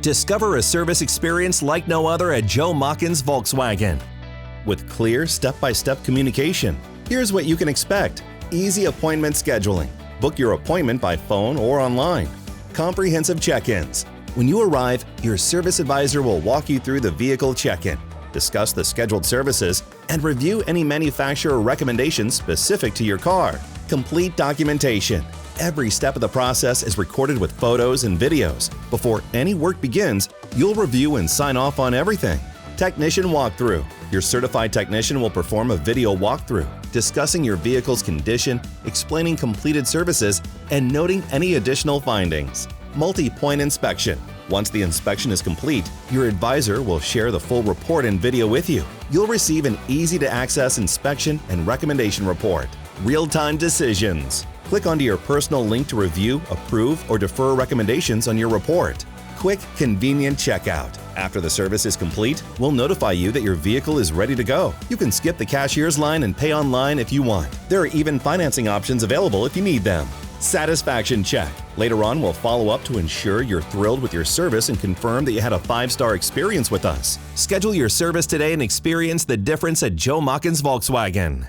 Discover a service experience like no other at Joe Machens Volkswagen. With clear, step-by-step communication, here's what you can expect. Easy appointment scheduling. Book your appointment by phone or online. Comprehensive check-ins. When you arrive, your service advisor will walk you through the vehicle check-in, discuss the scheduled services, and review any manufacturer recommendations specific to your car. Complete documentation. Every step of the process is recorded with photos and videos. Before any work begins, you'll review and sign off on everything. Technician walkthrough. Your certified technician will perform a video walkthrough, discussing your vehicle's condition, explaining completed services, and noting any additional findings. Multi-point inspection. Once the inspection is complete, your advisor will share the full report and video with you. You'll receive an easy-to-access inspection and recommendation report. Real-time decisions. Click onto your personal link to review, approve, or defer recommendations on your report. Quick, convenient checkout. After the service is complete, we'll notify you that your vehicle is ready to go. You can skip the cashier's line and pay online if you want. There are even financing options available if you need them. Satisfaction check. Later on, we'll follow up to ensure you're thrilled with your service and confirm that you had a 5-star experience with us. Schedule your service today and experience the difference at Joe Machens Volkswagen.